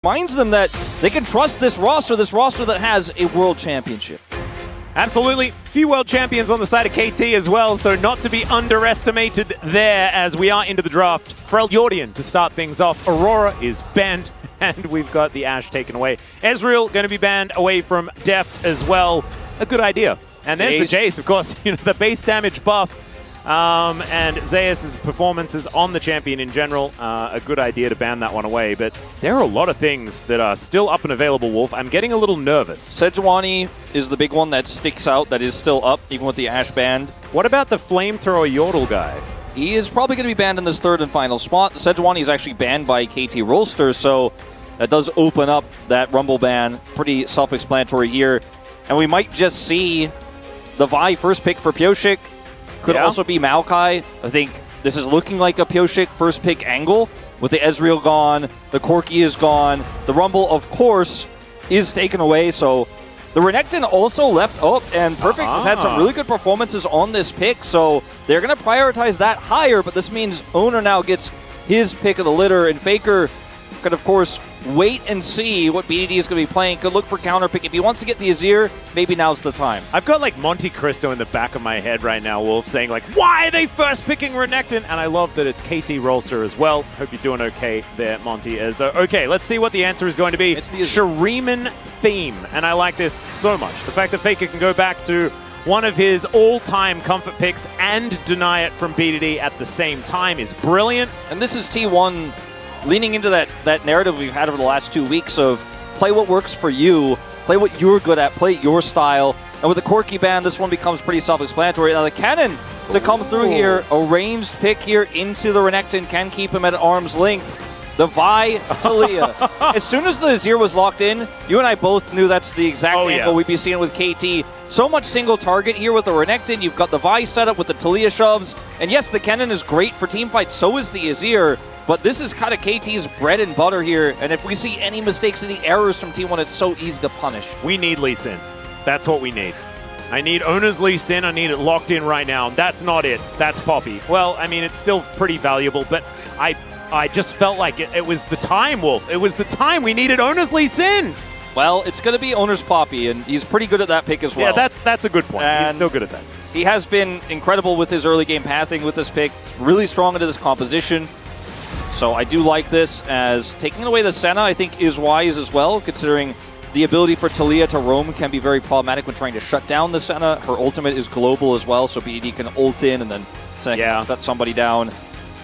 reminds them that they can trust this roster that has a world championship. Absolutely. Few world champions on the side of KT as well, so not to be underestimated there as we are into the draft. For Jordian to start things off, Aurora is banned, and we've got the Ashe taken away. Ezreal going to be banned away from Deft as well. A good idea. And there's the Jace, of course, you know, the base damage buff. And Zeus' performances on the champion in general, a good idea to ban that one away. But there are a lot of things that are still up and available, Wolf. I'm getting a little nervous. Sejuani is the big one that sticks out, that is still up, even with the Ashe banned. What about the flamethrower Yordle guy? He is probably going to be banned in this third and final spot. Sejuani is actually banned by KT Rolster, so that does open up that Rumble ban. Pretty self-explanatory here. And we might just see the Vi first pick for Pioshik. Could also be Maokai. I think this is looking like a Pioshik first pick angle with the Ezreal gone, the Corki is gone, the Rumble, of course, is taken away. So the Renekton also left up, and Perfect has had some really good performances on this pick. So they're going to prioritize that higher, but this means Oner now gets his pick of the litter, and Faker could, of course, wait and see what BDD is going to be playing. Could look for counter pick. If he wants to get the Azir, maybe now's the time. I've got like Monte Cristo in the back of my head right now, Wolf, saying like, why are they first picking Renekton? And I love that it's KT Rolster as well. Hope you're doing okay there, Monty. Okay, let's see what the answer is going to be. It's the Shuriman theme. And I like this so much. The fact that Faker can go back to one of his all-time comfort picks and deny it from BDD at the same time is brilliant. And this is T1 leaning into that narrative we've had over the last 2 weeks of play what works for you, play what you're good at, play your style. And with the Corki ban, this one becomes pretty self-explanatory. Now the cannon to come through here, a ranged pick here into the Renekton, can keep him at arm's length. The Vi Talia. As soon as the Azir was locked in, you and I both knew that's the exact angle we'd be seeing with KT. So much single target here with the Renekton. You've got the Vi setup with the Talia shoves. And yes, the cannon is great for teamfights, so is the Azir. But this is kind of KT's bread and butter here, and if we see any mistakes, any errors from T1, it's so easy to punish. We need Lee Sin. That's what we need. I need Oner's Lee Sin. I need it locked in right now. That's not it. That's Poppy. Well, I mean, it's still pretty valuable, but I just felt like it was the time, Wolf. It was the time. We needed Oner's Lee Sin. Well, it's going to be Oner's Poppy, and he's pretty good at that pick as well. Yeah, that's a good point. And he's still good at that. He has been incredible with his early game pathing with this pick. Really strong into this composition. So I do like this, as taking away the Senna, I think, is wise as well, considering the ability for Talia to roam can be very problematic when trying to shut down the Senna. Her ultimate is global as well, so BDD can ult in and then shut somebody down.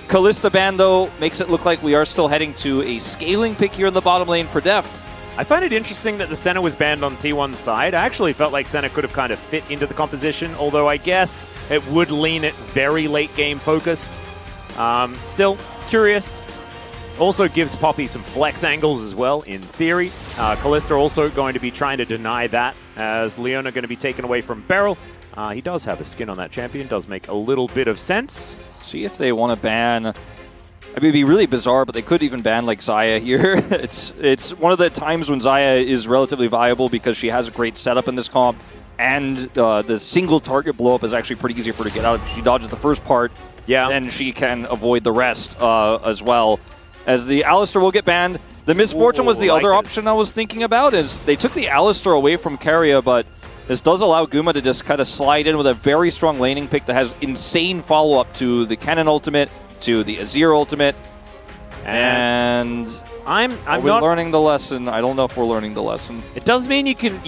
Kalista ban, though, makes it look like we are still heading to a scaling pick here in the bottom lane for Deft. I find it interesting that the Senna was banned on T1's side. I actually felt like Senna could have kind of fit into the composition, although I guess it would lean it very late game focused. Still curious. Also gives Poppy some flex angles as well, in theory. Kalista also going to be trying to deny that, as Leona going to be taken away from Beryl. He does have a skin on that champion, does make a little bit of sense. See if they want to ban... I mean, it'd be really bizarre, but they could even ban like Xayah here. It's one of the times when Xayah is relatively viable because she has a great setup in this comp, and the single target blow-up is actually pretty easy for her to get out. If she dodges the first part, then she can avoid the rest as well. As the Alistar will get banned. The Misfortune was the other option I was thinking about, is they took the Alistar away from Keria, but this does allow Guma to just kind of slide in with a very strong laning pick that has insane follow-up to the Cannon ultimate, to the Azir ultimate. And I'm not learning the lesson. I don't know if we're learning the lesson. It does mean you can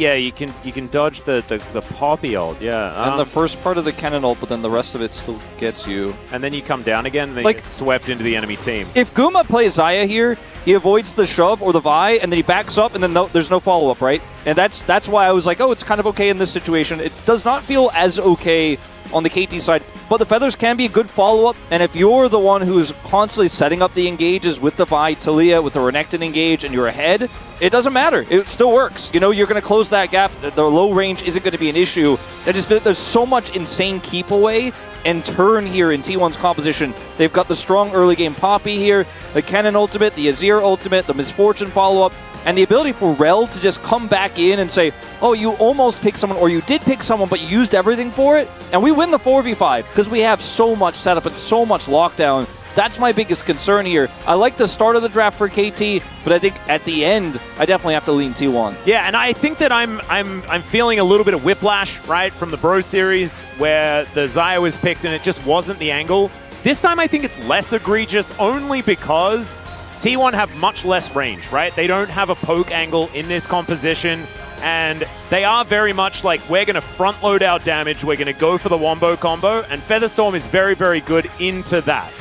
dodge the Poppy ult, and the first part of the Cannon ult, but then the rest of it still gets you. And then you come down again, and then you get swept into the enemy team. If Guma plays Xayah here, he avoids the shove or the Vi, and then he backs up, and then there's no follow-up, right? And that's why I was like, oh, it's kind of okay in this situation. It does not feel as okay on the KT side, but the Feathers can be a good follow-up, and if you're the one who's constantly setting up the engages with the Vi, Talia, with the Renekton engage, and you're ahead, it doesn't matter. It still works. You know, you're going to close that gap. The low range isn't going to be an issue. There's so much insane keep away and turn here in T1's composition. They've got the strong early game Poppy here, the Cannon ultimate, the Azir ultimate, the Misfortune follow-up, and the ability for Rel to just come back in and say, oh, you almost picked someone, or you did pick someone, but you used everything for it, and we win the 4v5 because we have so much setup and so much lockdown. That's my biggest concern here. I like the start of the draft for KT, but I think at the end, I definitely have to lean T1. Yeah, and I think that I'm feeling a little bit of whiplash, right, from the Bro series where the Xayah was picked and it just wasn't the angle. This time I think it's less egregious only because T1 have much less range, right? They don't have a poke angle in this composition, and they are very much like, we're going to front load our damage, we're going to go for the Wombo combo, and Featherstorm is very, very good into that.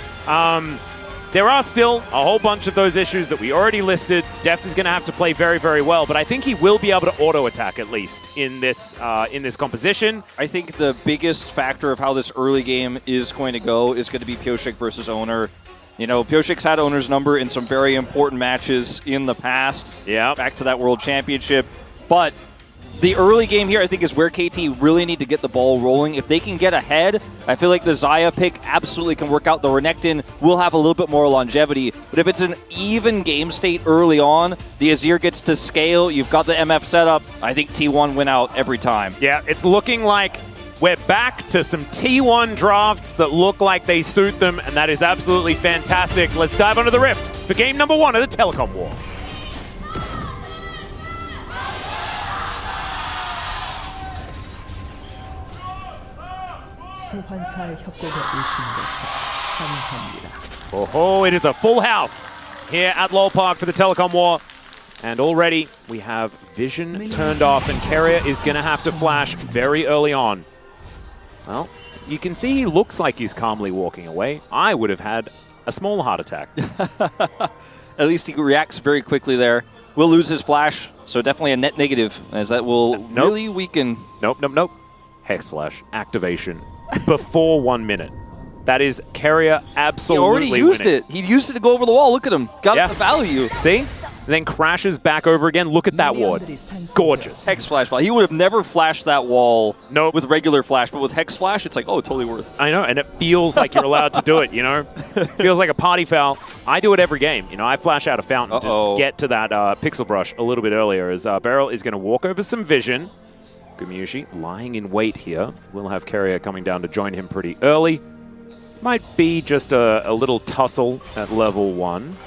There are still a whole bunch of those issues that we already listed. Deft is going to have to play very, very well, but I think he will be able to auto-attack at least in this composition. I think the biggest factor of how this early game is going to go is going to be Pyosik versus Oner. You know, Pyosik's had Oner's number in some very important matches in the past. Yeah. Back to that World Championship. But the early game here, I think, is where KT really need to get the ball rolling. If they can get ahead, I feel like the Xayah pick absolutely can work out. The Renekton will have a little bit more longevity. But if it's an even game state early on, the Azir gets to scale, you've got the MF setup, I think T1 win out every time. Yeah, it's looking like we're back to some T1 drafts that look like they suit them, and that is absolutely fantastic. Let's dive onto the Rift for game number 1 of the Telecom War. Oh, it is a full house here at LoL Park for the Telecom War. And already we have vision turned off, and Keria is going to have to flash very early on. Well, you can see he looks like he's calmly walking away. I would have had a small heart attack. At least he reacts very quickly there. Will lose his flash, so definitely a net negative, as that will really weaken. Nope. Hex Flash activation before 1 minute. That is Keria absolutely He already used winning. it. He used it to go over the wall. Look at him. Got the value. See? And then crashes back over again. Look at that ward. Gorgeous. Hex Flash. He would have never flashed that wall with regular Flash, but with Hex Flash, it's like, oh, totally worth. I know, and it feels like you're allowed to do it, you know? Feels like a party foul. I do it every game. You know, I flash out a fountain to get to that pixel brush a little bit earlier, as Beryl is going to walk over some vision. Gumayusi lying in wait here. We'll have Keria coming down to join him pretty early. Might be just a little tussle at level 1.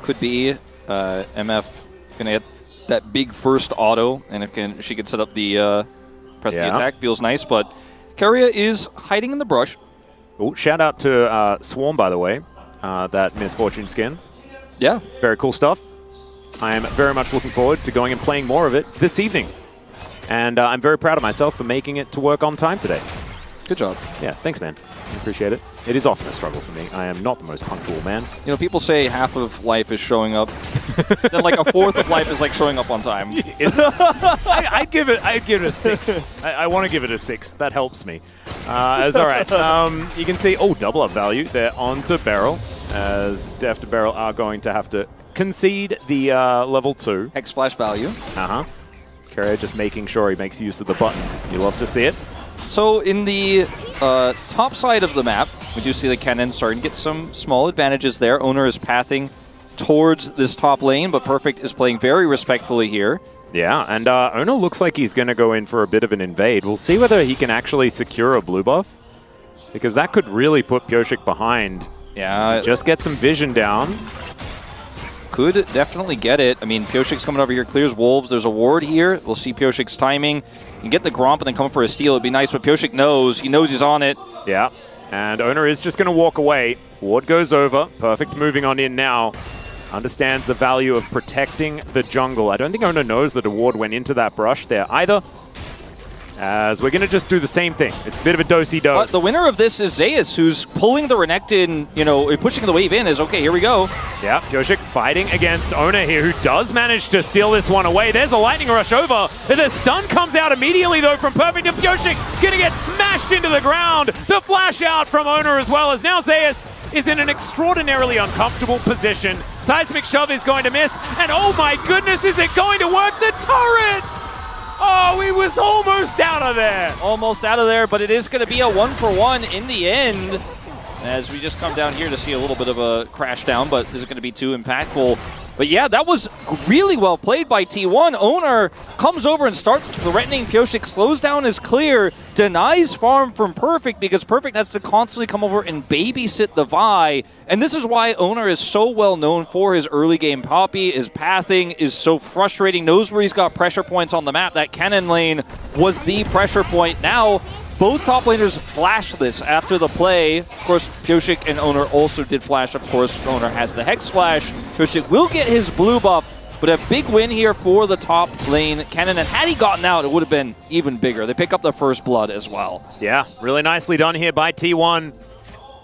Could be MF gonna get that big first auto, and if she could set up the press the attack, feels nice. But Keria is hiding in the brush. Oh, shout out to Swarm, by the way, that Misfortune skin. Yeah, very cool stuff. I am very much looking forward to going and playing more of it this evening, and I'm very proud of myself for making it to work on time today. Good job. Yeah, thanks, man. I appreciate it. It is often a struggle for me. I am not the most punctual man. You know, people say half of life is showing up. Then like a fourth of life is like showing up on time. I'd give it a 6. I want to give it a 6. That helps me. It's all right. You can see, double up value. They're onto Beryl, as Deft and Beryl are going to have to concede the level 2. Hex Flash value. Keria just making sure he makes use of the button. You love to see it. So in the top side of the map, we do see the Kennen starting to get some small advantages there. Oner is pathing towards this top lane, but Perfect is playing very respectfully here. Yeah, and Oner looks like he's going to go in for a bit of an invade. We'll see whether he can actually secure a blue buff, because that could really put Pyosik behind. Yeah. Just get some vision down. Could definitely get it. I mean, Pyosik's coming over here, clears Wolves. There's a ward here. We'll see Pyosik's timing. You get the Gromp and then come for a steal. It'd be nice, but Pyosik knows. He knows he's on it. Yeah, and Oner is just going to walk away. Ward goes over. Perfect moving on in now. Understands the value of protecting the jungle. I don't think Oner knows that a ward went into that brush there either, as we're going to just do the same thing. It's a bit of a do-si-do. But the winner of this is Zeus, who's pulling the Renekton, you know, pushing the wave in. Is okay, here we go. Yeah, Pyosik fighting against Oner here, who does manage to steal this one away. There's a lightning rush over. The stun comes out immediately, though, from Perfect, and Pyosik gonna get smashed into the ground. The flash out from Oner as well, as now Zeus is in an extraordinarily uncomfortable position. Seismic shove is going to miss, and oh my goodness, is it going to work? The turret! Oh, he was almost out of there. Almost out of there, but it is going to be a 1-for-1 in the end. As we just come down here to see a little bit of a crash down, but is it going to be too impactful? But yeah, that was really well played by T1. Oner comes over and starts threatening Pyosik, slows down his clear, denies farm from Perfect because Perfect has to constantly come over and babysit the Vi. And this is why Oner is so well known for his early game poppy. His pathing is so frustrating, knows where he's got pressure points on the map. That cannon lane was the pressure point. Now, both top laners flash this after the play. Of course, Pyosik and Oner also did flash. Of course, Oner has the Hex Flash. Pyosik will get his blue buff, but a big win here for the top lane cannon. And had he gotten out, it would have been even bigger. They pick up the first blood as well. Yeah, really nicely done here by T1.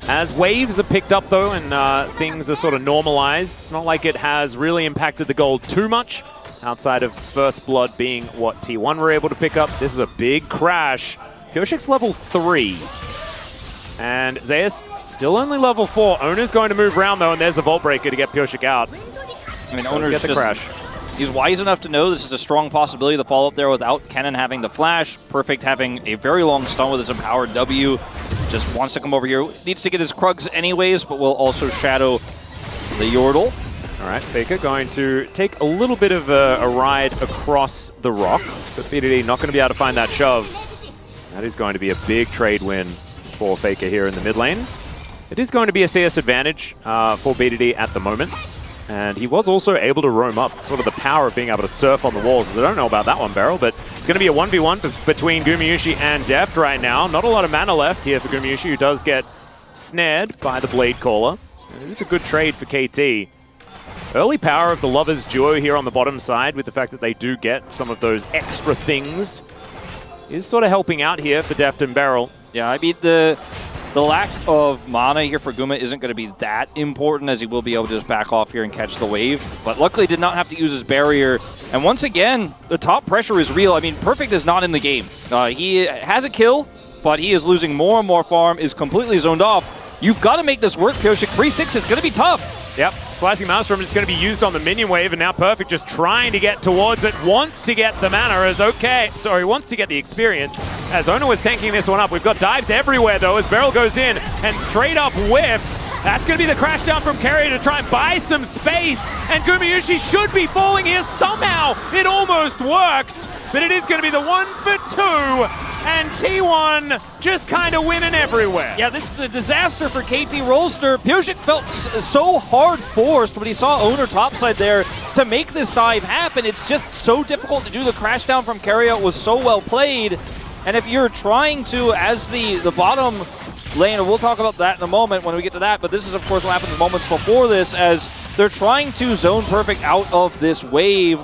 As waves are picked up, though, and things are sort of normalized, it's not like it has really impacted the gold too much, outside of first blood being what T1 were able to pick up. This is a big crash. Pyosik's level 3. And Zeus still only level 4. Oner's going to move around, though, and there's the Vault Breaker to get Pyosik out. I mean, Oner's just crash. He's wise enough to know this is a strong possibility to follow up there without Cannon having the flash. Perfect having a very long stun with his empowered W. Just wants to come over here. Needs to get his Krugs anyways, but will also shadow the Yordle. All right, Faker going to take a little bit of a ride across the rocks, but BDD not going to be able to find that shove. That is going to be a big trade win for Faker here in the mid lane. It is going to be a CS advantage for BDD at the moment. And he was also able to roam up, sort of the power of being able to surf on the walls. I don't know about that one, Beryl, but it's going to be a 1v1 between Gumayusi and Deft right now. Not a lot of mana left here for Gumayusi, who does get snared by the Blade Caller. It's a good trade for KT. Early power of the Lovers duo here on the bottom side, with the fact that they do get some of those extra things, is sort of helping out here for Deft and Beryl. Yeah, I mean, the lack of mana here for Guma isn't going to be that important, as he will be able to just back off here and catch the wave. But luckily did not have to use his barrier. And once again, the top pressure is real. I mean, Perfect is not in the game. He has a kill, but he is losing more and more farm, is completely zoned off. You've got to make this work, Pyosik. 3-6 is going to be tough. Yep, Slicing Maelstrom is going to be used on the minion wave, and now Perfect just trying to get towards it, wants to get the mana as wants to get the experience, as Oner was tanking this one up. We've got dives everywhere, though, as Beryl goes in and straight up whiffs. That's going to be the crash down from Keria to try and buy some space, and Gumayusi should be falling here somehow. It almost worked, but it is going to be the 1 for 2. And T1 just kind of winning everywhere. Yeah, this is a disaster for KT Rolster. Pyosik felt so hard forced when he saw Oner topside there to make this dive happen. It's just so difficult to do. The crash down from Keria was so well played. And if you're trying to, as the bottom lane, and we'll talk about that in a moment when we get to that, but this is of course what happened moments before this, as they're trying to zone Perfect out of this wave.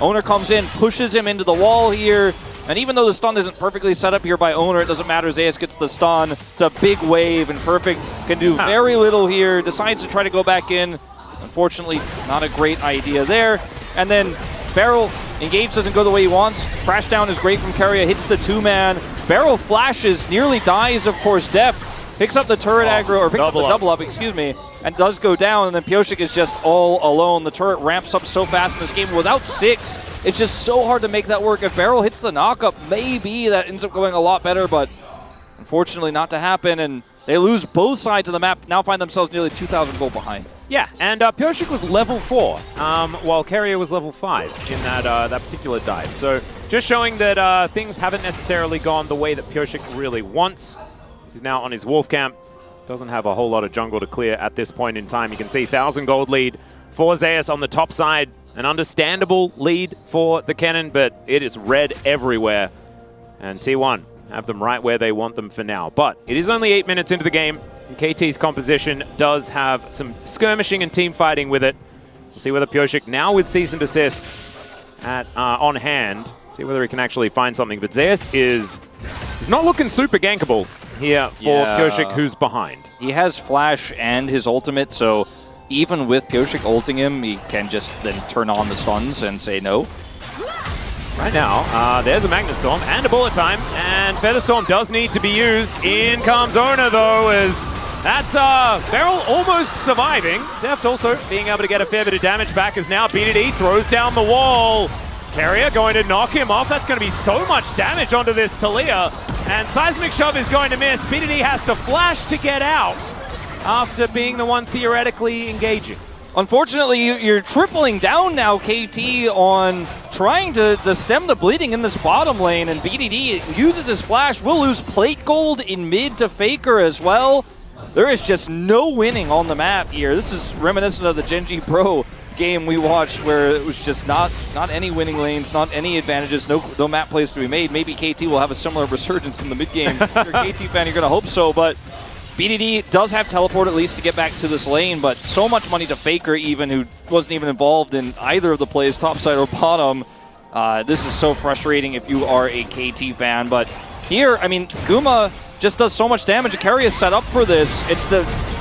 Oner comes in, pushes him into the wall here. And even though the stun isn't perfectly set up here by Oner, it doesn't matter. Zeus gets the stun. It's a big wave, and Perfect can do very little here. Decides to try to go back in. Unfortunately, not a great idea there. And then Beryl, engage doesn't go the way he wants. Crash down is great from Keria, hits the two-man. Beryl flashes, nearly dies, of course. Deft picks up the turret aggro, or picks up the double up, excuse me, and does go down, and then Pyosik is just all alone. The turret ramps up so fast in this game. Without 6, it's just so hard to make that work. If Beryl hits the knockup, maybe that ends up going a lot better, but unfortunately not to happen, and they lose both sides of the map, now find themselves nearly 2,000 gold behind. Yeah, and Pyosik was level 4, while Keria was level 5 in that particular dive. So just showing that things haven't necessarily gone the way that Pyosik really wants. He's now on his Wolf Camp. Doesn't have a whole lot of jungle to clear at this point in time. You can see 1,000 gold lead for Zeus on the top side. An understandable lead for the cannon, but it is red everywhere. And T1 have them right where they want them for now. But it is only 8 minutes into the game. And KT's composition does have some skirmishing and team fighting with it. We'll see whether Pyosik, now with cease and desist on hand, see whether he can actually find something. But Zeus is not looking super gankable here for Pyosik, who's behind. He has flash and his ultimate, so even with Pyosik ulting him, he can just then turn on the stuns and say no. Right now, there's a Magnet Storm and a Bullet Time, and Feather Storm does need to be used. In comes Oner, though, as that's Beryl almost surviving. Deft also being able to get a fair bit of damage back, as now BDD throws down the wall. Keria going to knock him off. That's going to be so much damage onto this Talia. And Seismic Shove is going to miss. BDD has to flash to get out after being the one theoretically engaging. unfortunately, you're tripling down now, KT, on trying to stem the bleeding in this bottom lane, and BDD uses his flash, will lose plate gold in mid to Faker as well. There is just no winning on the map here. This is reminiscent of the Genji Pro game we watched, where it was just not any winning lanes, not any advantages, no map plays to be made. Maybe KT will have a similar resurgence in the mid game. If you're a KT fan, you're going to hope so, but BDD does have teleport at least to get back to this lane, but so much money to Faker even, who wasn't even involved in either of the plays, top side or bottom. This is so frustrating if you are a KT fan, but here, I mean, Guma just does so much damage. Keria is set up for this. It's the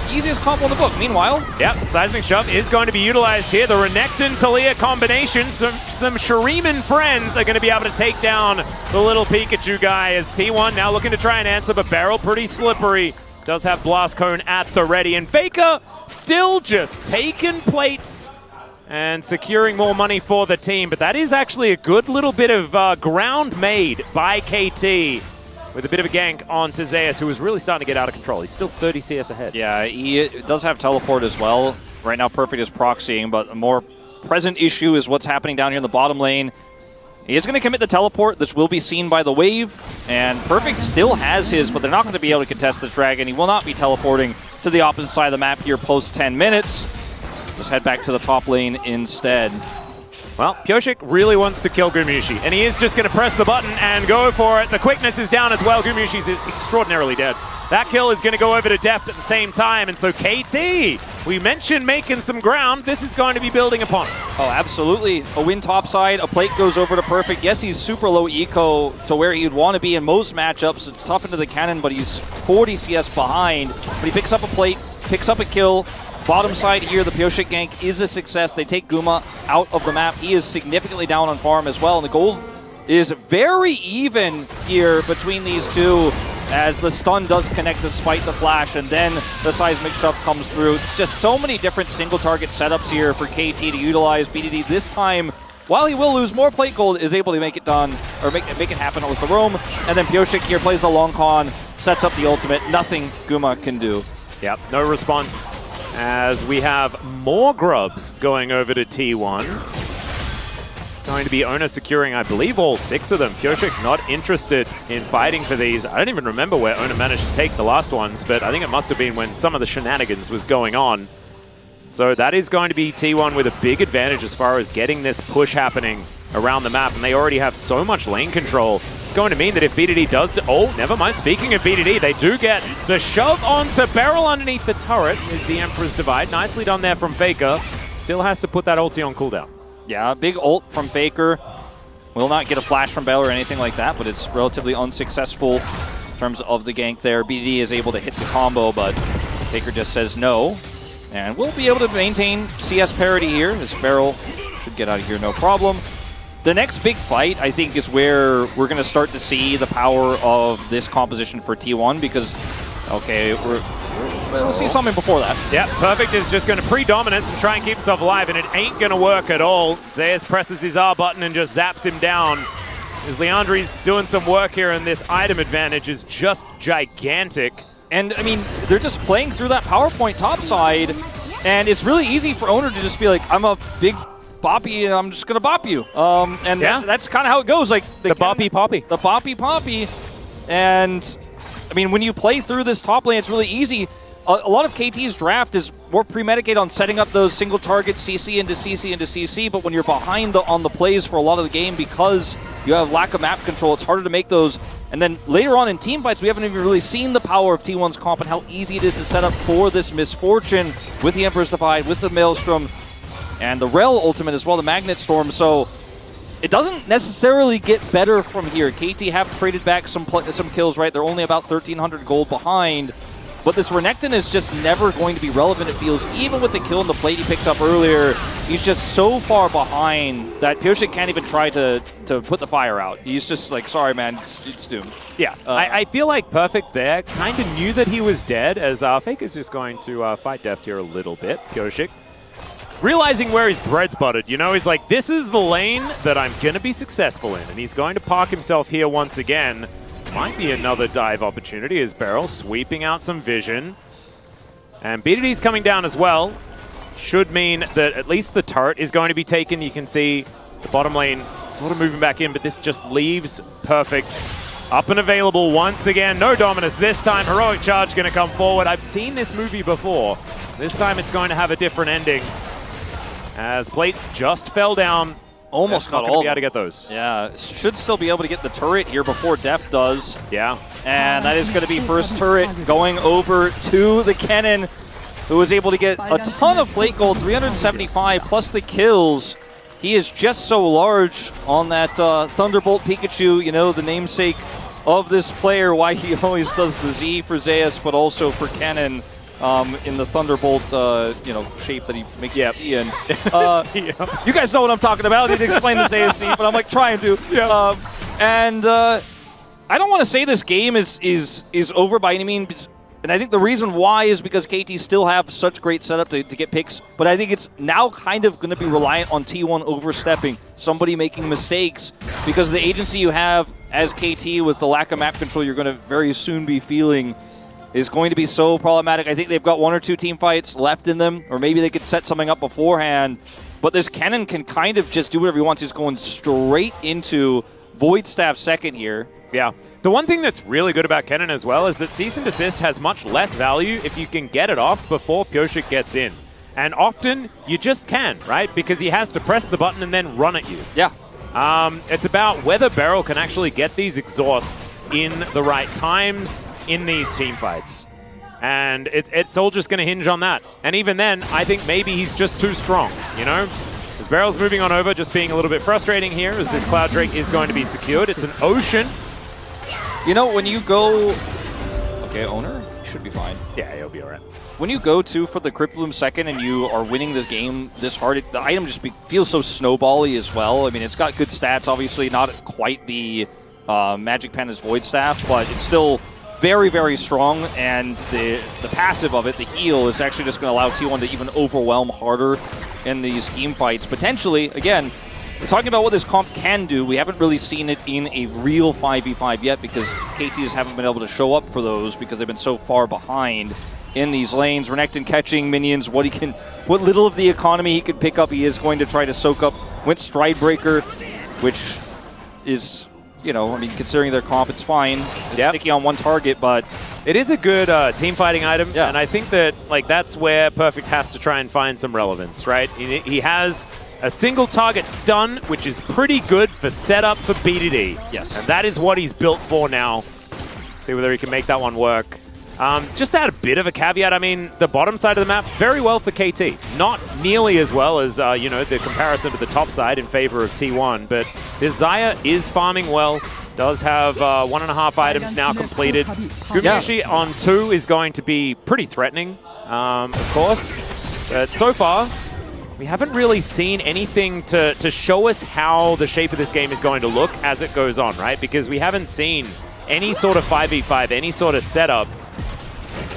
easiest combo in the book. Meanwhile, yep, Seismic Shove is going to be utilized here. The Renekton-Talia combination, some Shuriman friends are going to be able to take down the little Pikachu guy, as T1 now looking to try and answer, but Beryl pretty slippery. Does have Blast Cone at the ready, and Faker still just taking plates and securing more money for the team. But that is actually a good little bit of ground made by KT, with a bit of a gank onto Zeus, who is really starting to get out of control. He's still 30 CS ahead. Yeah, he does have teleport as well. Right now, Perfect is proxying, but a more present issue is what's happening down here in the bottom lane. He is going to commit the teleport. This will be seen by the wave, and Perfect still has his, but they're not going to be able to contest the dragon. He will not be teleporting to the opposite side of the map here post 10 minutes. Just head back to the top lane instead. Well, Pyosik really wants to kill Gumayusi, and he is just going to press the button and go for it. The quickness is down as well. Gumayusi is extraordinarily dead. That kill is going to go over to Deft at the same time, and so KT, we mentioned making some ground. This is going to be building upon it. Oh, absolutely. A win topside, a plate goes over to Perfect. Yes, he's super low eco to where he'd want to be in most matchups. It's tough into the cannon, but he's 40 CS behind. But he picks up a plate, picks up a kill. Bottom side here, the Pyosik gank is a success. They take Guma out of the map. He is significantly down on farm as well, and the gold is very even here between these two, as the stun does connect despite the flash, and then the Seismic Shove comes through. It's just so many different single target setups here for KT to utilize. BDD this time, while he will lose more plate gold, is able to make it done, or make it happen with the roam. And then Pyosik here plays the long con, sets up the ultimate. Nothing Guma can do. Yep, no response, as we have more grubs going over to T1. It's going to be Oner securing, I believe, all 6 of them. Pyosik not interested in fighting for these. I don't even remember where Oner managed to take the last ones, but I think it must have been when some of the shenanigans was going on. So that is going to be T1 with a big advantage as far as getting this push happening around the map, and they already have so much lane control. It's going to mean that if BDD does... Oh, never mind. Speaking of BDD, they do get the shove onto Beryl underneath the turret with the Emperor's Divide. Nicely done there from Faker. Still has to put that ulti on cooldown. Yeah, big ult from Faker. Will not get a flash from Beryl or anything like that, but it's relatively unsuccessful in terms of the gank there. BDD is able to hit the combo, but Faker just says no. And we'll be able to maintain CS parity here, as Beryl should get out of here no problem. The next big fight, I think, is where we're going to start to see the power of this composition for T1, because, okay, we'll see something before that. Yeah, Perfect is just going to pre-dominance and try and keep himself alive, and it ain't going to work at all. Zeus presses his R button and just zaps him down. As Leandri's doing some work here, and this item advantage is just gigantic. And, I mean, they're just playing through that PowerPoint topside, and it's really easy for Oner to just be like, I'm a big boppy, and I'm just going to bop you. And yeah, that's kind of how it goes. Like the boppy poppy. The boppy poppy. And, I mean, when you play through this top lane, it's really easy. A lot of KT's draft is more premedicated on setting up those single targets, CC into CC into CC, but when you're behind on the plays for a lot of the game, because you have lack of map control, it's harder to make those. And then later on in team fights, we haven't even really seen the power of T1's comp and how easy it is to set up for this misfortune with the Emperor's Divide, with the Maelstrom, and the Rel ultimate as well, the Magnet Storm. So it doesn't necessarily get better from here. KT have traded back some kills, right? They're only about 1,300 gold behind. But this Renekton is just never going to be relevant, it feels. Even with the kill in the plate he picked up earlier, he's just so far behind that Pyosik can't even try to put the fire out. He's just like, sorry, man, it's doomed. Yeah, I feel like Perfect there kind of knew that he was dead, as Faker's just going to fight Deft here a little bit. Pyosik realizing where his bread's buttered, you know, he's like, this is the lane that I'm going to be successful in. And he's going to park himself here once again. Might be another dive opportunity as Beryl sweeping out some vision. And BDD's coming down as well. should mean that at least the turret is going to be taken. You can see the bottom lane sort of moving back in, but this just leaves Perfect up and available once again. No Dominus this time. Heroic Charge going to come forward. I've seen this movie before. This time it's going to have a different ending. As plates just fell down. Almost got all. Be able to get those. Yeah, should still be able to get the turret here before Def does. Yeah. And that is going to be first turret going over to the Kennen, who was able to get a ton of plate gold, 375 plus the kills. He is just so large on that Thunderbolt Pikachu, you know, the namesake of this player, why he always does the Z for Zeus, but also for Kennen. In the Thunderbolt, you know, shape that he makes the Z in. You guys know what I'm talking about. I didn't explain this ASC, but I'm like trying to. I don't want to say this game is over by any means, and I think the reason why is because KT still have such great setup to get picks, but I think it's now kind of going to be reliant on T1 overstepping, somebody making mistakes, because the agency you have as KT with the lack of map control you're going to very soon be feeling is going to be so problematic. I think they've got 1 or 2 team fights left in them, or maybe they could set something up beforehand. But this Kennen can kind of just do whatever he wants. He's going straight into Void Staff second here. Yeah. The one thing that's really good about Kennen as well is that Cease and Desist has much less value if you can get it off before Pyosik gets in. And often, you just can, right? Because he has to press the button and then run at you. Yeah. It's about whether Beryl can actually get these exhausts in the right times in these team fights. And it's all just going to hinge on that. And even then, I think maybe he's just too strong, you know? As Beryl's moving on over, just being a little bit frustrating here as this Cloud Drake is going to be secured. It's an Ocean. You know, when you go... Okay, Oner should be fine. Yeah, he'll be all right. When you go to for the Crypt Bloom second and you are winning this game this hard, the item just feels so snowbally as well. I mean, it's got good stats, obviously, not quite the Magic Panda's Void Staff, but it's still very, very strong, and the passive of it, the heal, is actually just going to allow T1 to even overwhelm harder in these team fights. Potentially, again, we're talking about what this comp can do. We haven't really seen it in a real 5v5 yet because KTs haven't been able to show up for those because they've been so far behind in these lanes. Renekton catching minions, what little of the economy he can pick up, he is going to try to soak up. Went Stridebreaker, which is... You know, I mean, considering their comp, it's fine. It's sticky on one target, but... It is a good team fighting item, and I think that that's where Perfect has to try and find some relevance, right? He has a single target stun, which is pretty good for setup for BDD. Yes. And that is what he's built for now. See whether he can make that one work. Just to add a bit of a caveat, I mean, the bottom side of the map, very well for KT. Not nearly as well as, you know, the comparison to the top side in favor of T1, but this Xayah is farming well, does have 1.5 items now completed. Gumayusi on 2 is going to be pretty threatening, of course, but so far, we haven't really seen anything to show us how the shape of this game is going to look as it goes on, right? Because we haven't seen any sort of 5v5, any sort of setup.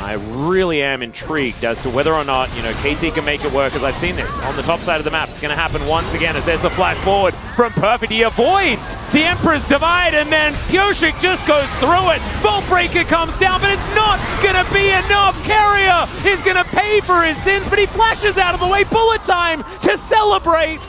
I really am intrigued as to whether or not, you know, KT can make it work, as I've seen this on the top side of the map. It's going to happen once again as there's the flash forward from Perfect. He avoids the Emperor's Divide, and then Pyosik just goes through it. Vault Breaker comes down, but it's not going to be enough. Keria is going to pay for his sins, but he flashes out of the way. Bullet time to celebrate,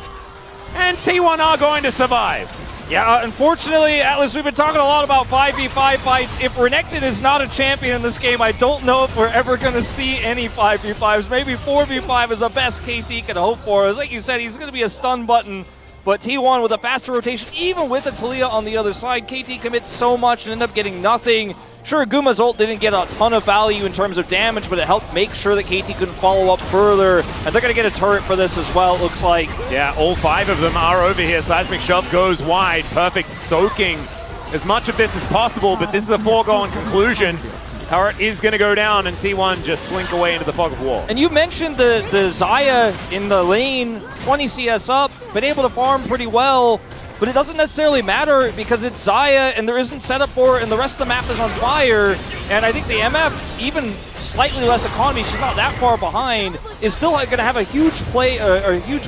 and T1 are going to survive. Yeah, unfortunately, Atlas, we've been talking a lot about 5v5 fights. If Renekton is not a champion in this game, I don't know if we're ever going to see any 5v5s. Maybe 4v5 is the best KT can hope for. As like you said, he's going to be a stun button. But T1 with a faster rotation, even with a Talia on the other side, KT commits so much and end up getting nothing. Sure, Guma's ult didn't get a ton of value in terms of damage, but it helped make sure that KT couldn't follow up further. And they're going to get a turret for this as well, it looks like. Yeah, all 5 of them are over here. Seismic Shove goes wide. Perfect soaking as much of this as possible, but this is a foregone conclusion. Turret is going to go down, and T1 just slink away into the fog of war. And you mentioned the Xayah in the lane, 20 CS up, been able to farm pretty well. But it doesn't necessarily matter because it's Xayah and there isn't setup for it and the rest of the map is on fire. And I think the MF, even slightly less economy, she's not that far behind, is still going to have a huge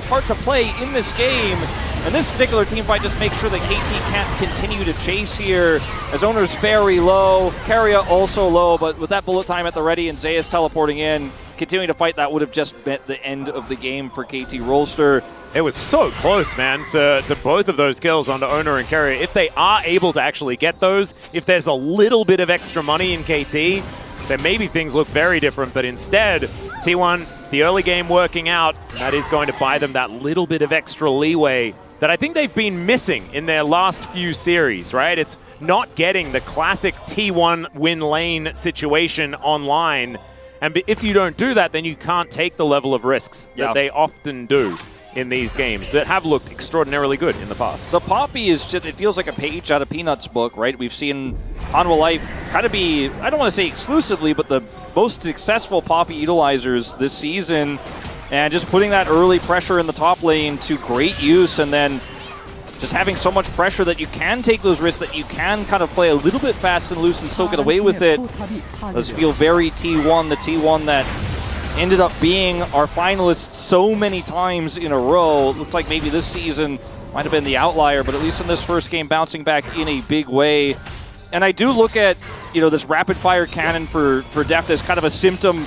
part to play in this game. And this particular team fight just makes sure that KT can't continue to chase here, as Oner's very low, Keria also low, but with that bullet time at the ready and Zeus teleporting in, continuing to fight, that would have just meant the end of the game for KT Rolster. It was so close, man, to both of those kills onto Oner and Keria. If they are able to actually get those, if there's a little bit of extra money in KT, then maybe things look very different. But instead, T1, the early game working out, that is going to buy them that little bit of extra leeway that I think they've been missing in their last few series, right? It's not getting the classic T1 win lane situation online. And if you don't do that, then you can't take the level of risks that they often do in these games that have looked extraordinarily good in the past. The Poppy is just, it feels like a page out of Peanuts book, right? We've seen Hanwha Life kind of be, I don't want to say exclusively, but the most successful Poppy utilizers this season, and just putting that early pressure in the top lane to great use, and then just having so much pressure that you can take those risks, that you can kind of play a little bit fast and loose and still get away with it. Does feel very T1, the T1 that ended up being our finalists so many times in a row. It looked like maybe this season might have been the outlier, but at least in this first game, bouncing back in a big way. And I do look at, you know, this rapid fire cannon for Deft as kind of a symptom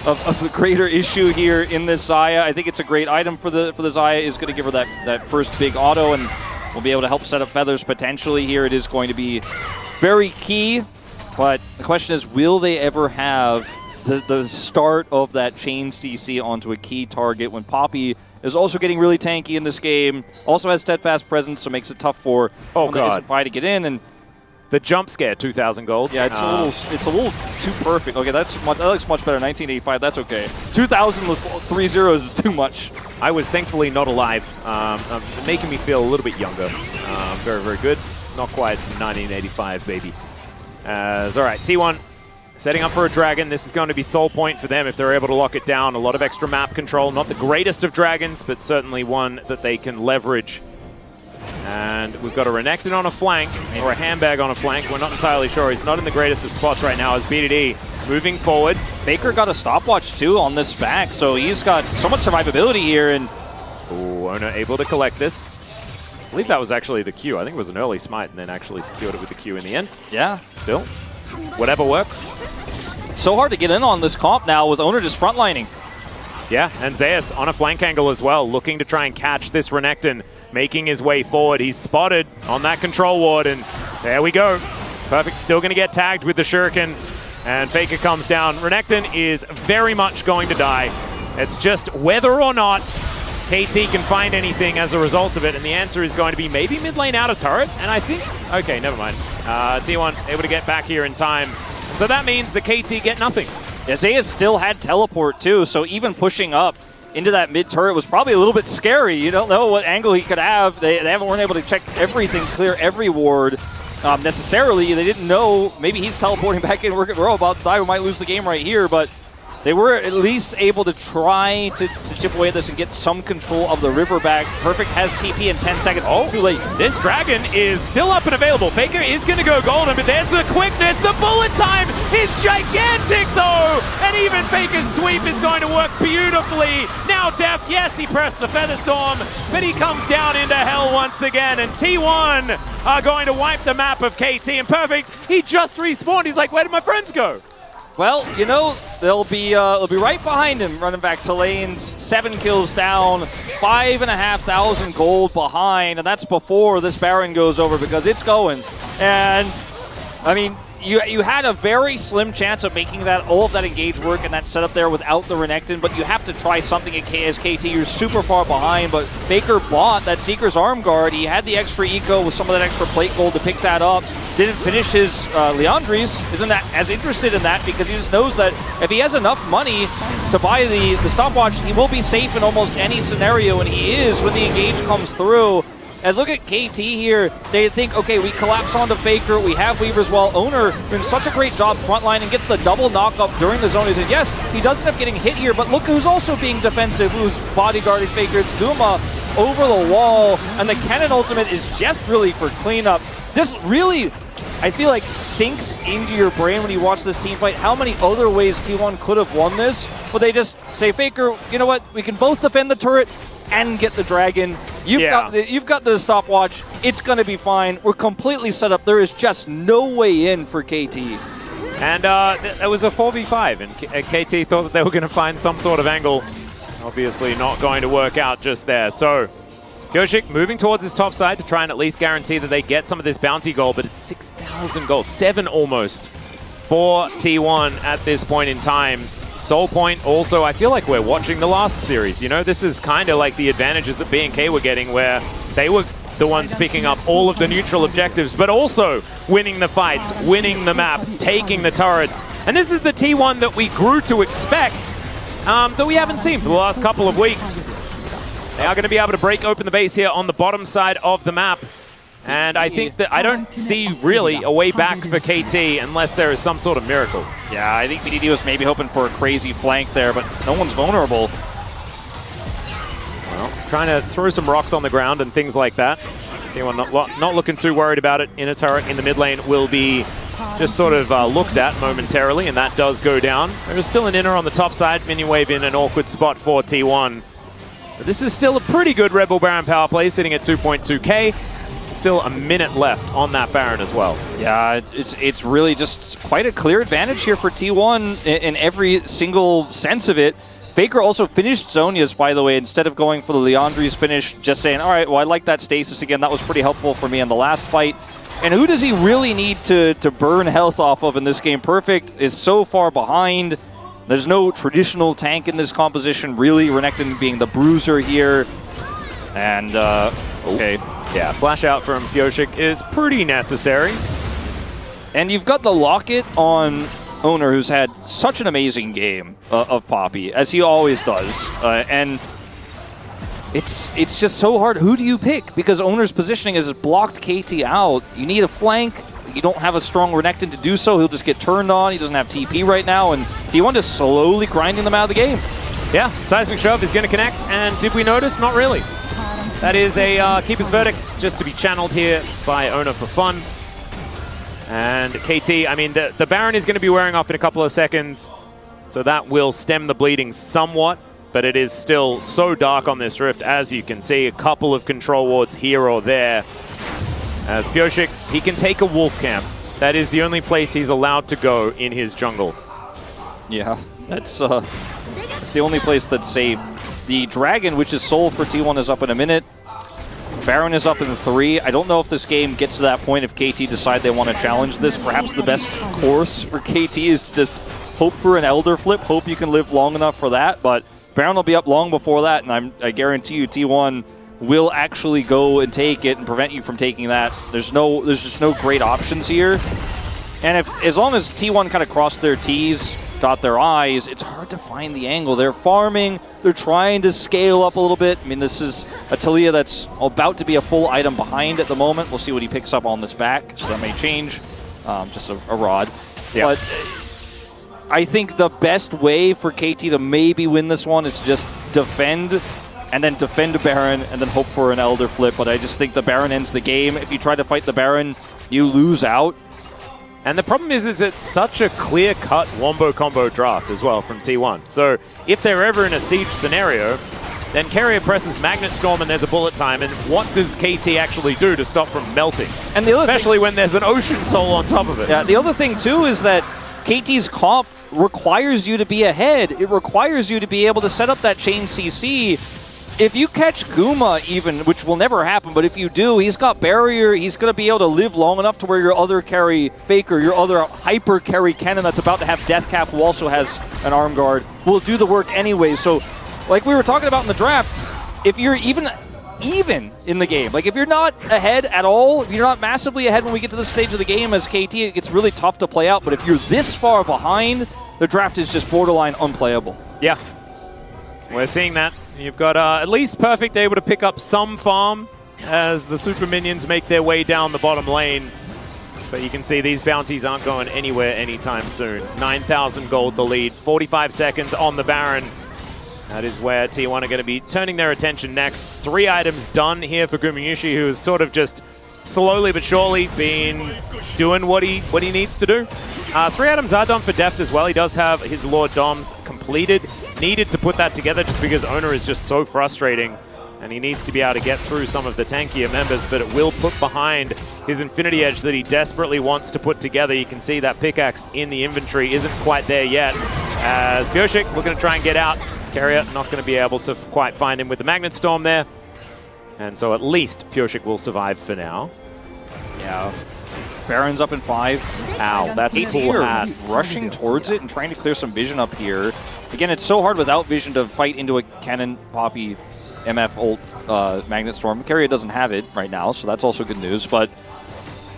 of the greater issue here in this Xayah. I think it's a great item for the Xayah. Is going to give her that first big auto, and we'll be able to help set up Feathers potentially here. It is going to be very key, but the question is, will they ever have the start of that chain CC onto a key target when Poppy is also getting really tanky in this game, also has steadfast presence, so makes it tough for Isn't to get in. And the jump scare, 2,000 gold. Yeah, it's a little too perfect. Okay, that looks much better. 1985, that's okay. 2,000 with 3 zeros is too much. I was thankfully not alive, making me feel a little bit younger. Very, very good. Not quite 1985, baby. All right, T1 setting up for a dragon. This is going to be soul point for them if they're able to lock it down. A lot of extra map control. Not the greatest of dragons, but certainly one that they can leverage. And we've got a Renekton on a flank, or a handbag on a flank. We're not entirely sure. He's not in the greatest of spots right now as BDD moving forward. Faker got a stopwatch too on this back, so he's got so much survivability here. And Oner able to collect this. I believe that was actually the Q. I think it was an early smite and then actually secured it with the Q in the end. Yeah. Still, whatever works. It's so hard to get in on this comp now with Oner just frontlining. Yeah, and Zeus on a flank angle as well, looking to try and catch this Renekton, making his way forward. He's spotted on that control ward, and there we go. Perfect, still going to get tagged with the Shuriken, and Faker comes down. Renekton is very much going to die. It's just whether or not KT can find anything as a result of it, and the answer is going to be maybe mid lane out of turret, and I think, okay, never mind. T1 able to get back here in time. So that means the KT get nothing. Isaiah still had teleport too, so even pushing up into that mid turret was probably a little bit scary. You don't know what angle he could have. They weren't able to check everything, clear every ward necessarily. They didn't know. Maybe he's teleporting back in. We're about to die. We might lose the game right here, but they were at least able to try to chip away at this and get some control of the river back. Perfect has TP in 10 seconds. Oh, too late. This dragon is still up and available. Faker is going to go golden, but there's the quickness. The bullet time is gigantic, though. And even Faker's sweep is going to work beautifully. Now Def, yes, he pressed the Feather Storm, but he comes down into hell once again. And T1 are going to wipe the map of KT. And Perfect, he just respawned. He's like, where did my friends go? Well, you know, they'll be right behind him, running back to lanes. 7 kills down, 5,500 gold behind, and that's before this Baron goes over because it's going. And I mean, you had a very slim chance of making all of that engage work and that setup there without the Renekton, but you have to try something as KT. You're super far behind, but Faker bought that Seeker's Arm Guard. He had the extra eco with some of that extra plate gold to pick that up. Didn't finish his Leandries. Isn't that as interested in that because he just knows that if he has enough money to buy the stopwatch, he will be safe in almost any scenario, and he is when the engage comes through. As look at KT here, they think, okay, we collapse onto Faker, we have Weavers while Oner doing such a great job frontline and gets the double knock-up during the zone. He said, yes, he does end up getting hit here, but look who's also being defensive, who's bodyguarding Faker. It's Guma over the wall, and the cannon ultimate is just really for cleanup. Just really, I feel like sinks into your brain when you watch this team fight how many other ways T1 could have won this, but they just say, Faker, you know what, we can both defend the turret and get the dragon. You've got the stopwatch. It's going to be fine. We're completely set up. There is just no way in for KT. And it was a 4v5, and KT thought that they were going to find some sort of angle. Obviously not going to work out just there. So Gyoshik moving towards his top side to try and at least guarantee that they get some of this bounty gold, but it's 6,000 gold, 7 almost for T1 at this point in time. Soul Point also, I feel like we're watching the last series. You know, this is kind of like the advantages that B&K were getting, where they were the ones picking up all of the neutral objectives, but also winning the fights, winning the map, taking the turrets. And this is the T1 that we grew to expect, that we haven't seen for the last couple of weeks. They are going to be able to break open the base here on the bottom side of the map. And I think that I don't see really a way back for KT unless there is some sort of miracle. Yeah, I think BDD was maybe hoping for a crazy flank there, but no one's vulnerable. Well, it's trying to throw some rocks on the ground and things like that. Anyone not looking too worried about it. In a turret in the mid lane will be just sort of looked at momentarily, and that does go down. There is still an inner on the top side. Minion Wave in an awkward spot for T1. But this is still a pretty good Rebel Baron power play, sitting at 2.2k. Still a minute left on that Baron as well. Yeah, it's really just quite a clear advantage here for T1 in every single sense of it. Faker also finished Zhonya's, by the way, instead of going for the Leandri's finish, just saying, all right, well, I like that stasis again. That was pretty helpful for me in the last fight. And who does he really need to burn health off of in this game? Perfect is so far behind. There's no traditional tank in this composition, really. Renekton being the bruiser here. And, okay. Yeah, flash out from Gyoshik is pretty necessary. And you've got the locket on Oner, who's had such an amazing game of Poppy, as he always does. And it's just so hard. Who do you pick? Because Oner's positioning has blocked KT out. You need a flank. You don't have a strong Renekton to do so. He'll just get turned on. He doesn't have TP right now. And T1 just slowly grinding them out of the game. Yeah, Seismic Shove is going to connect. And did we notice? Not really. That is a keeper's verdict, just to be channeled here by Oner for fun. And KT, I mean, the Baron is going to be wearing off in a couple of seconds, so that will stem the bleeding somewhat, but it is still so dark on this rift, as you can see. A couple of control wards here or there. As Gyoshik, he can take a wolf camp. That is the only place he's allowed to go in his jungle. Yeah, that's the only place that's safe. The Dragon, which is Soul for T1, is up in a minute. Baron is up in 3. I don't know if this game gets to that point if KT decide they want to challenge this. Perhaps the best course for KT is to just hope for an Elder flip, hope you can live long enough for that. But Baron will be up long before that, and I guarantee you T1 will actually go and take it and prevent you from taking that. There's just no great options here. And as long as T1 kind of cross their T's, dot their I's, it's hard to find the angle. They're farming, they're trying to scale up a little bit. I mean, this is a Talia that's about to be a full item behind at the moment. We'll see what he picks up on this back, so that may change. Just a rod. Yeah. But I think the best way for KT to maybe win this one is just defend, and then defend a Baron, and then hope for an Elder flip. But I just think the Baron ends the game. If you try to fight the Baron, you lose out. And the problem is it's such a clear-cut wombo combo draft as well from T1. So if they're ever in a siege scenario, then Keria presses Magnet Storm and there's a bullet time. And what does KT actually do to stop from melting? And the other especially when there's an Ocean Soul on top of it. Yeah, the other thing too is that KT's comp requires you to be ahead. It requires you to be able to set up that chain CC. If you catch Guma even, which will never happen, but if you do, he's got barrier, he's going to be able to live long enough to where your other carry Faker, your other hyper carry cannon that's about to have Death Cap, who also has an arm guard, will do the work anyway. So, like we were talking about in the draft, if you're even in the game, like if you're not ahead at all, if you're not massively ahead when we get to this stage of the game as KT, it gets really tough to play out. But if you're this far behind, the draft is just borderline unplayable. Yeah, we're seeing that. You've got at least Perfect able to pick up some farm as the super minions make their way down the bottom lane. But you can see these bounties aren't going anywhere anytime soon. 9,000 gold the lead, 45 seconds on the Baron. That is where T1 are going to be turning their attention next. 3 items done here for Gumayusi, who is sort of just slowly but surely been doing what he needs to do. 3 items are done for Deft as well. He does have his Lord Doms completed. Needed to put that together just because Oner is just so frustrating. and he needs to be able to get through some of the tankier members, but it will put behind his Infinity Edge that he desperately wants to put together. You can see that pickaxe in the inventory isn't quite there yet, as Pyosik looking to try and get out. Keria not going to be able to quite find him with the Magnet Storm there, and so at least Pyosik will survive for now. Yeah. Baron's up in 5. Ow, that's a cool hat. Rushing towards it and trying to clear some vision up here. Again, it's so hard without vision to fight into a Cannon Poppy MF ult Magnet Storm. Keria doesn't have it right now, so that's also good news. But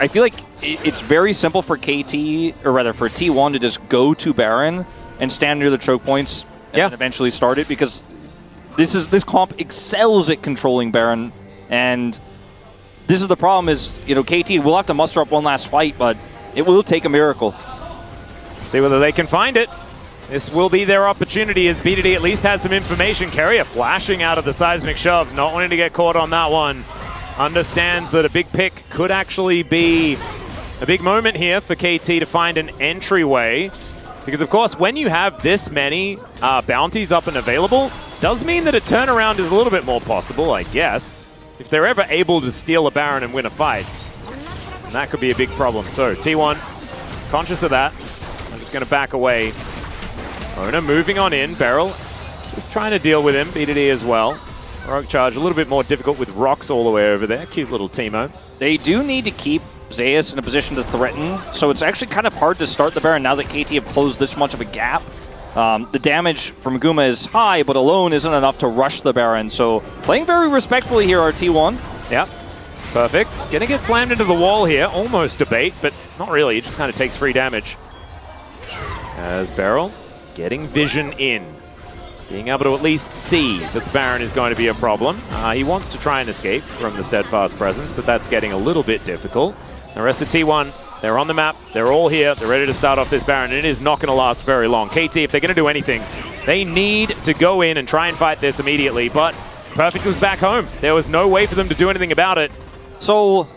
I feel like it's very simple for KT, or rather for T1 to just go to Baron and stand near the choke points and eventually start it, because this comp excels at controlling Baron, and this is the problem is, you know, KT will have to muster up one last fight, but it will take a miracle. See whether they can find it. This will be their opportunity as BDD at least has some information. Keria flashing out of the seismic shove, not wanting to get caught on that one. Understands that a big pick could actually be a big moment here for KT to find an entryway. Because of course, when you have this many bounties up and available, does mean that a turnaround is a little bit more possible, I guess. If they're ever able to steal a Baron and win a fight, and that could be a big problem. So T1, conscious of that, I'm just going to back away. Oner moving on in, Beryl just trying to deal with him, BDD as well. Rogue Charge a little bit more difficult with rocks all the way over there. Cute little Teemo. They do need to keep Zeus in a position to threaten, so it's actually kind of hard to start the Baron now that KT have closed this much of a gap. The damage from Guma is high, but alone isn't enough to rush the Baron. So playing very respectfully here are T1. Yep, perfect. Gonna get slammed into the wall here. Almost a bait, but not really. It just kind of takes free damage. As Beryl getting vision in. Being able to at least see that the Baron is going to be a problem. He wants to try and escape from the Steadfast presence, but that's getting a little bit difficult. The rest of T1, they're on the map, they're all here, they're ready to start off this Baron, and it is not going to last very long. KT, if they're going to do anything, they need to go in and try and fight this immediately, but Perfect was back home. There was no way for them to do anything about it. So,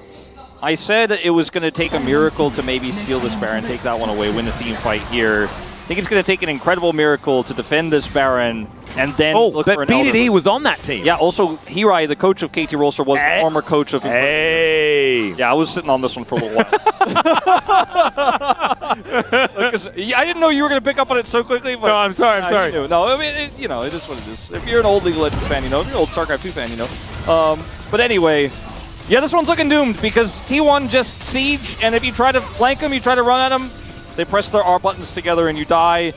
I said it was going to take a miracle to maybe steal this Baron, take that one away, win the team fight here. I think it's going to take an incredible miracle to defend this Baron and then look for an BDD was on that team. Yeah, also Hirai, the coach of KT Rolster, was the former coach of... Hey! Yeah, I was sitting on this one for a little while. I didn't know you were going to pick up on it so quickly. But no, I'm sorry. No, I mean, you know, it is what it is. If you're an old League of Legends fan, you know. If you're an old StarCraft 2 fan, you know. But anyway, yeah, this one's looking doomed because T1 just siege, and if you try to flank them, you try to run at them, they press their R buttons together and you die.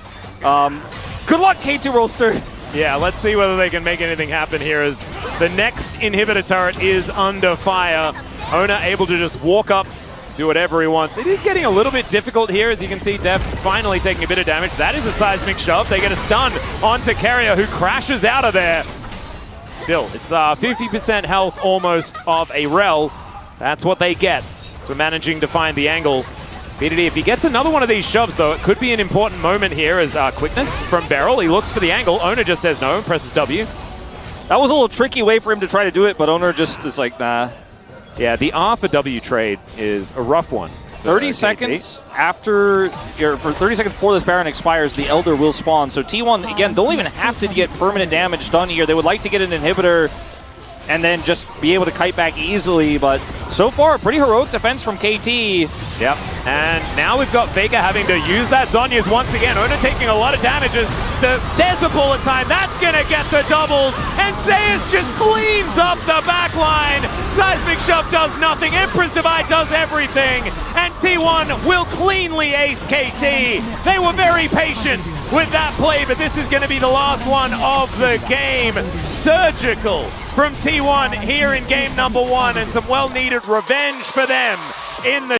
Good luck, KT Rolster. Yeah, let's see whether they can make anything happen here as the next inhibitor turret is under fire. Oner able to just walk up, do whatever he wants. It is getting a little bit difficult here, as you can see Def finally taking a bit of damage. That is a seismic shove. They get a stun onto Keria, who crashes out of there. Still, it's 50% health almost of a Rel. That's what they get for managing to find the angle. BDD, if he gets another one of these shoves, though, it could be an important moment here as quickness from Beryl. He looks for the angle. Oner just says no and presses W. That was a little tricky way for him to try to do it, but Oner just is like, nah. Yeah, the R for W trade is a rough one. 30 seconds after, or for 30 seconds before this Baron expires, the Elder will spawn. So T1, again, don't even have to get permanent damage done here. They would like to get an inhibitor and then just be able to kite back easily, but so far, pretty heroic defense from KT. Yep, and now we've got Faker having to use that Zhonya's once again. Oner taking a lot of damages. There's the bullet time. That's going to get the doubles, and Zeus just cleans up the back line. Seismic Shove does nothing. Empress Divide does everything, and T1 will cleanly ace KT. They were very patient with that play, but this is going to be the last one of the game. Surgical from T1 here in game number 1, and some well-needed revenge for them in the